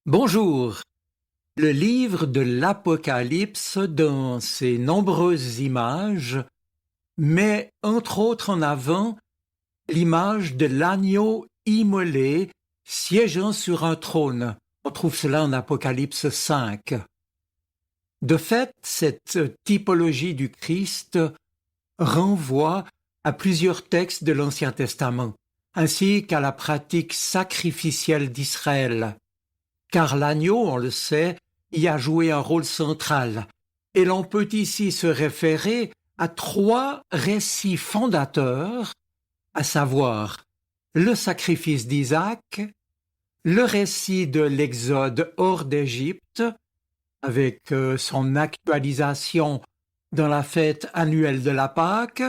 Bonjour. Le livre de l'Apocalypse, dans ses nombreuses images, met entre autres en avant l'image de l'agneau immolé siégeant sur un trône. On trouve cela en Apocalypse 5. De fait, cette typologie du Christ renvoie à plusieurs textes de l'Ancien Testament, ainsi qu'à la pratique sacrificielle d'Israël. Car l'agneau, on le sait, y a joué un rôle central. Et l'on peut ici se référer à trois récits fondateurs, à savoir le sacrifice d'Isaac, le récit de l'Exode hors d'Égypte, avec son actualisation dans la fête annuelle de la Pâque,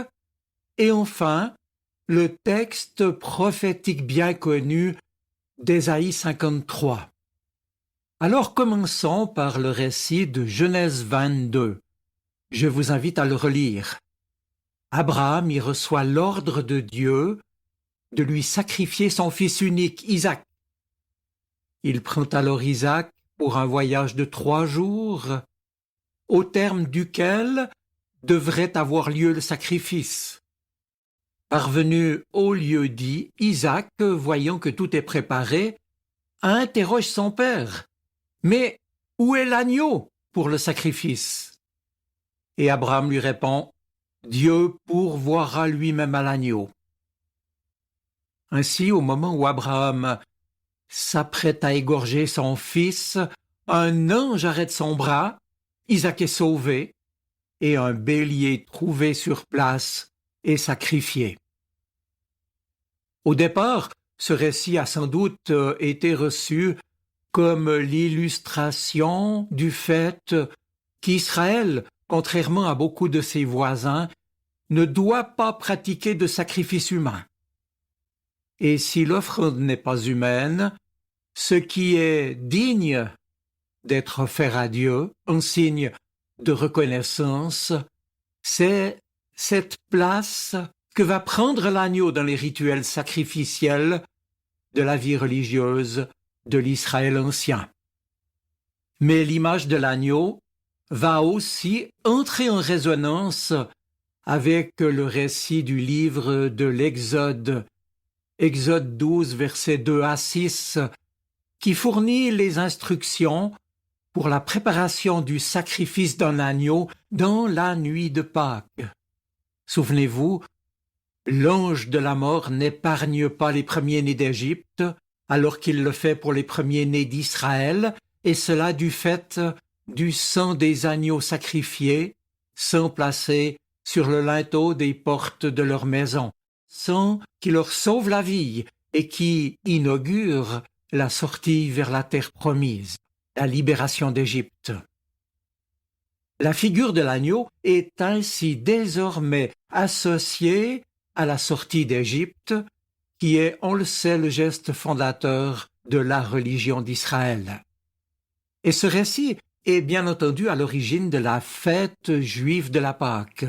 et enfin le texte prophétique bien connu d'Ésaïe 53. Alors commençons par le récit de Genèse 22. Je vous invite à le relire. Abraham y reçoit l'ordre de Dieu de lui sacrifier son fils unique, Isaac. Il prend alors Isaac pour un voyage de 3 jours, au terme duquel devrait avoir lieu le sacrifice. Parvenu au lieu dit, Isaac, voyant que tout est préparé, interroge son père. Mais où est l'agneau pour le sacrifice? Et Abraham lui répond, Dieu pourvoira lui-même à l'agneau. Ainsi, au moment où Abraham s'apprête à égorger son fils, un ange arrête son bras, Isaac est sauvé, et un bélier trouvé sur place est sacrifié. Au départ, ce récit a sans doute été reçu comme l'illustration du fait qu'Israël, contrairement à beaucoup de ses voisins, ne doit pas pratiquer de sacrifice humain. Et si l'offrande n'est pas humaine, ce qui est digne d'être offert à Dieu, en signe de reconnaissance, c'est cette place que va prendre l'agneau dans les rituels sacrificiels de la vie religieuse de l'Israël ancien. Mais l'image de l'agneau va aussi entrer en résonance avec le récit du livre de l'Exode, Exode 12, versets 2 à 6, qui fournit les instructions pour la préparation du sacrifice d'un agneau dans la nuit de Pâques. Souvenez-vous, l'ange de la mort n'épargne pas les premiers-nés d'Égypte, alors qu'il le fait pour les premiers-nés d'Israël, et cela du fait du sang des agneaux sacrifiés, sang placé sur le linteau des portes de leur maison, sang qui leur sauve la vie et qui inaugure la sortie vers la terre promise, la libération d'Égypte. La figure de l'agneau est ainsi désormais associée à la sortie d'Égypte, qui est, on le sait, le geste fondateur de la religion d'Israël. Et ce récit est bien entendu à l'origine de la fête juive de la Pâque.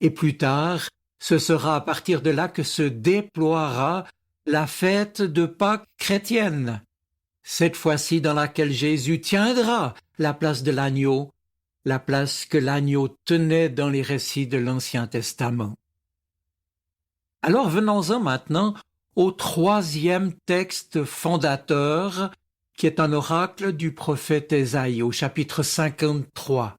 Et plus tard, ce sera à partir de là que se déploiera la fête de Pâques chrétienne, cette fois-ci dans laquelle Jésus tiendra la place de l'agneau, la place que l'agneau tenait dans les récits de l'Ancien Testament. Alors venons-en maintenant au troisième texte fondateur, qui est un oracle du prophète Ésaïe, au chapitre 53.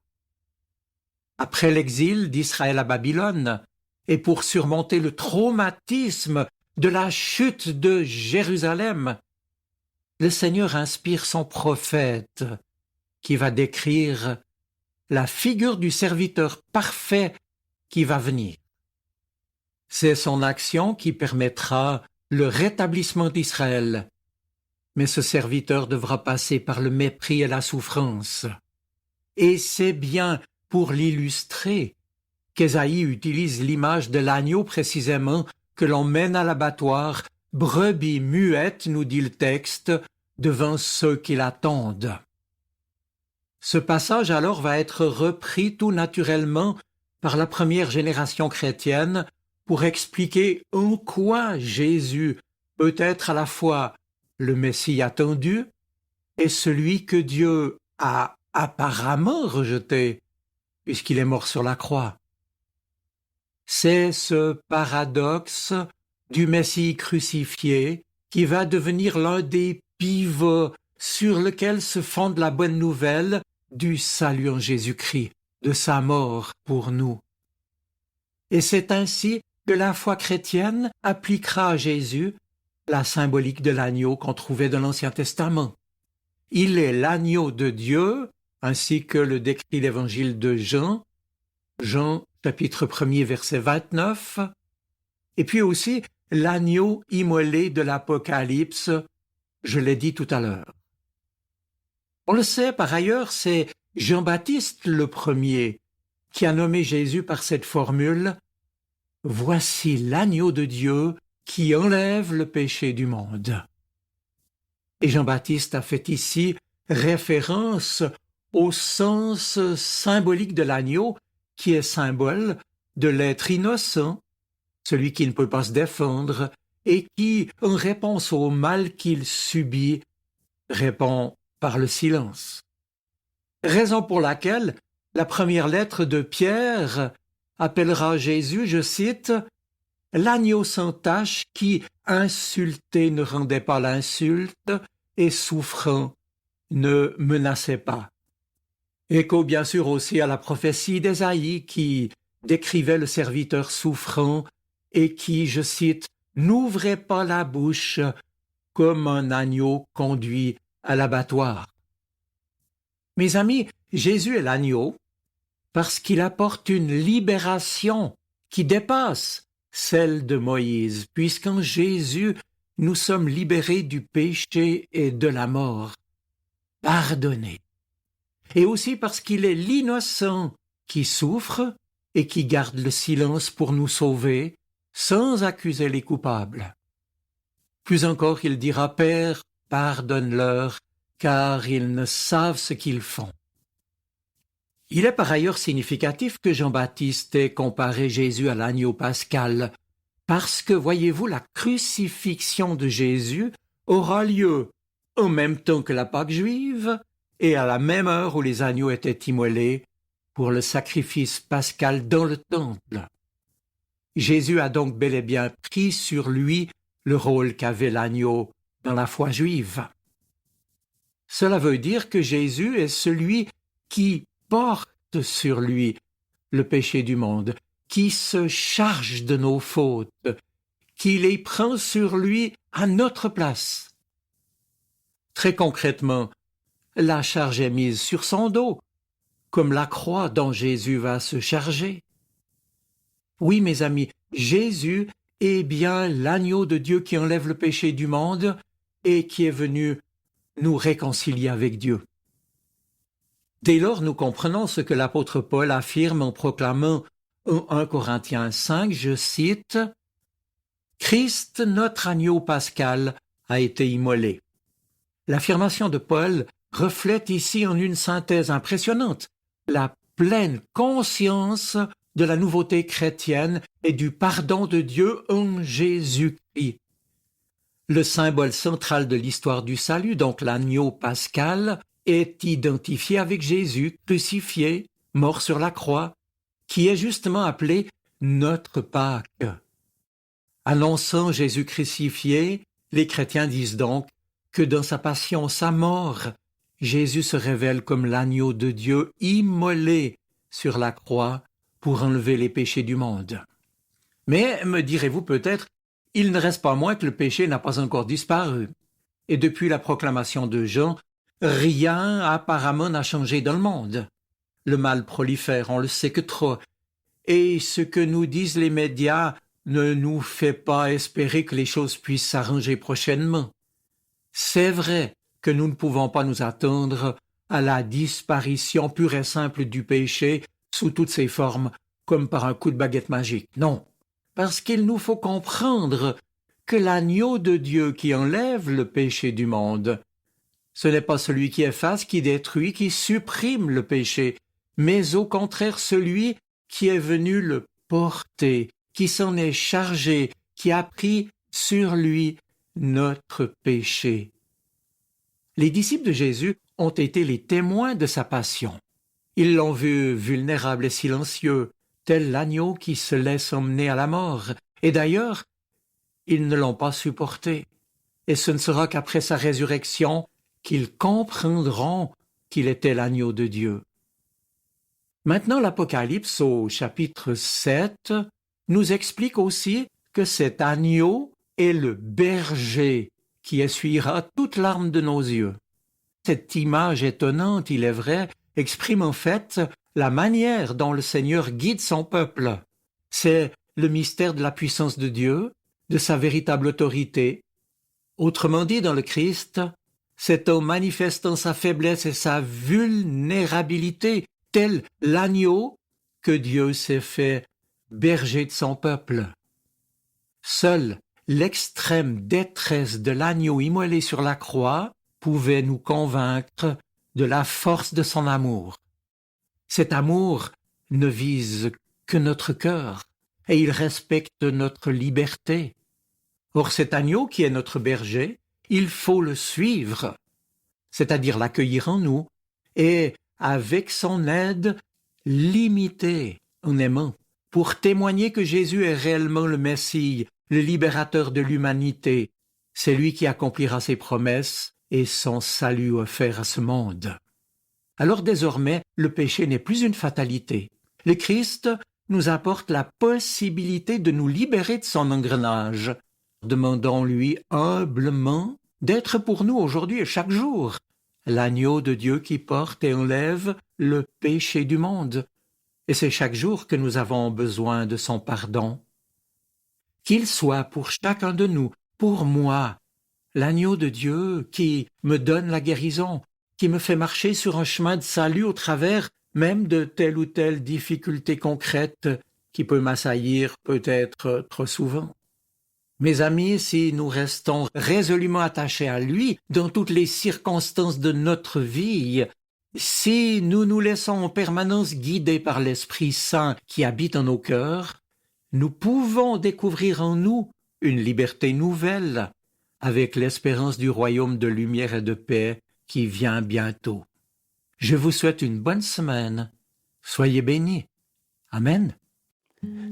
Après l'exil d'Israël à Babylone, et pour surmonter le traumatisme de la chute de Jérusalem, le Seigneur inspire son prophète, qui va décrire la figure du serviteur parfait qui va venir. C'est son action qui permettra le rétablissement d'Israël. Mais ce serviteur devra passer par le mépris et la souffrance. Et c'est bien pour l'illustrer qu'Ésaïe utilise l'image de l'agneau précisément que l'on mène à l'abattoir, brebis muette, nous dit le texte, devant ceux qui l'attendent. Ce passage alors va être repris tout naturellement par la première génération chrétienne pour expliquer en quoi Jésus peut être à la fois le Messie attendu est celui que Dieu a apparemment rejeté, puisqu'il est mort sur la croix. C'est ce paradoxe du Messie crucifié qui va devenir l'un des pivots sur lequel se fonde la bonne nouvelle du salut en Jésus-Christ, de sa mort pour nous. Et c'est ainsi que la foi chrétienne appliquera à Jésus la symbolique de l'agneau qu'on trouvait dans l'Ancien Testament. Il est l'agneau de Dieu, ainsi que le décrit l'évangile de Jean, Jean chapitre 1er verset 29, et puis aussi l'agneau immolé de l'Apocalypse, je l'ai dit tout à l'heure. On le sait par ailleurs, c'est Jean-Baptiste le premier qui a nommé Jésus par cette formule « Voici l'agneau de Dieu qui enlève le péché du monde ». Et Jean-Baptiste a fait ici référence au sens symbolique de l'agneau qui est symbole de l'être innocent, celui qui ne peut pas se défendre et qui, en réponse au mal qu'il subit, répond par le silence. Raison pour laquelle la première lettre de Pierre appellera Jésus, je cite, « l'agneau sans tache qui, insulté, ne rendait pas l'insulte et souffrant, ne menaçait pas ». Écho bien sûr aussi à la prophétie d'Ésaïe qui décrivait le serviteur souffrant et qui, je cite, « n'ouvrait pas la bouche comme un agneau conduit à l'abattoir ». Mes amis, Jésus est l'agneau parce qu'il apporte une libération qui dépasse celle de Moïse, puisqu'en Jésus, nous sommes libérés du péché et de la mort, pardonnés. Et aussi parce qu'il est l'innocent qui souffre et qui garde le silence pour nous sauver, sans accuser les coupables. Plus encore, il dira « Père, pardonne-leur, car ils ne savent ce qu'ils font. » Il est par ailleurs significatif que Jean-Baptiste ait comparé Jésus à l'agneau pascal, parce que, voyez-vous, la crucifixion de Jésus aura lieu en même temps que la Pâque juive et à la même heure où les agneaux étaient immolés pour le sacrifice pascal dans le temple. Jésus a donc bel et bien pris sur lui le rôle qu'avait l'agneau dans la foi juive. Cela veut dire que Jésus est celui qui porte sur lui le péché du monde, qui se charge de nos fautes, qui les prend sur lui à notre place. Très concrètement, la charge est mise sur son dos, comme la croix dont Jésus va se charger. Oui, mes amis, Jésus est bien l'agneau de Dieu qui enlève le péché du monde et qui est venu nous réconcilier avec Dieu. Dès lors, nous comprenons ce que l'apôtre Paul affirme en proclamant en 1 Corinthiens 5, je cite, « Christ, notre agneau pascal, a été immolé ». L'affirmation de Paul reflète ici en une synthèse impressionnante la pleine conscience de la nouveauté chrétienne et du pardon de Dieu en Jésus-Christ. Le symbole central de l'histoire du salut, donc l'agneau pascal, est identifié avec Jésus crucifié, mort sur la croix, qui est justement appelé notre Pâque. Annonçant Jésus crucifié, les chrétiens disent donc que dans sa passion, sa mort, Jésus se révèle comme l'agneau de Dieu immolé sur la croix pour enlever les péchés du monde. Mais, me direz-vous peut-être, il ne reste pas moins que le péché n'a pas encore disparu. Et depuis la proclamation de Jean, rien apparemment n'a changé dans le monde. Le mal prolifère, on le sait que trop. Et ce que nous disent les médias ne nous fait pas espérer que les choses puissent s'arranger prochainement. C'est vrai que nous ne pouvons pas nous attendre à la disparition pure et simple du péché sous toutes ses formes, comme par un coup de baguette magique. Non, parce qu'il nous faut comprendre que l'agneau de Dieu qui enlève le péché du monde, ce n'est pas celui qui efface, qui détruit, qui supprime le péché, mais au contraire celui qui est venu le porter, qui s'en est chargé, qui a pris sur lui notre péché. Les disciples de Jésus ont été les témoins de sa passion. Ils l'ont vu vulnérable et silencieux, tel l'agneau qui se laisse emmener à la mort. Et d'ailleurs, ils ne l'ont pas supporté. Et ce ne sera qu'après sa résurrection qu'ils comprendront qu'il était l'agneau de Dieu. Maintenant, l'Apocalypse au chapitre 7 nous explique aussi que cet agneau est le berger qui essuiera toute larme de nos yeux. Cette image étonnante, il est vrai, exprime en fait la manière dont le Seigneur guide son peuple. C'est le mystère de la puissance de Dieu, de sa véritable autorité. Autrement dit, dans le Christ, c'est en manifestant sa faiblesse et sa vulnérabilité, tel l'agneau, que Dieu s'est fait berger de son peuple. Seule l'extrême détresse de l'agneau immolé sur la croix pouvait nous convaincre de la force de son amour. Cet amour ne vise que notre cœur et il respecte notre liberté. Or cet agneau qui est notre berger, il faut le suivre, c'est-à-dire l'accueillir en nous et, avec son aide, l'imiter en aimant, pour témoigner que Jésus est réellement le Messie, le libérateur de l'humanité. C'est lui qui accomplira ses promesses et son salut offert à ce monde. Alors désormais, le péché n'est plus une fatalité. Le Christ nous apporte la possibilité de nous libérer de son engrenage. Demandons-lui humblement d'être pour nous aujourd'hui et chaque jour l'agneau de Dieu qui porte et enlève le péché du monde. Et c'est chaque jour que nous avons besoin de son pardon. Qu'il soit pour chacun de nous, pour moi, l'agneau de Dieu qui me donne la guérison, qui me fait marcher sur un chemin de salut au travers même de telle ou telle difficulté concrète qui peut m'assaillir peut-être trop souvent. Mes amis, si nous restons résolument attachés à lui dans toutes les circonstances de notre vie, si nous nous laissons en permanence guider par l'Esprit Saint qui habite en nos cœurs, nous pouvons découvrir en nous une liberté nouvelle, avec l'espérance du royaume de lumière et de paix qui vient bientôt. Je vous souhaite une bonne semaine. Soyez bénis. Amen.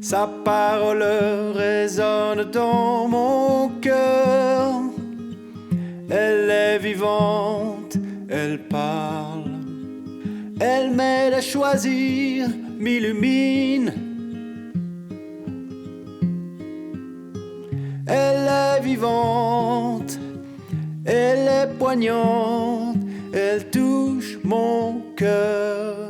Sa parole résonne dans mon cœur. Elle est vivante, elle parle. Elle m'aide à choisir, m'illumine. Elle est vivante, elle est poignante, elle touche mon cœur.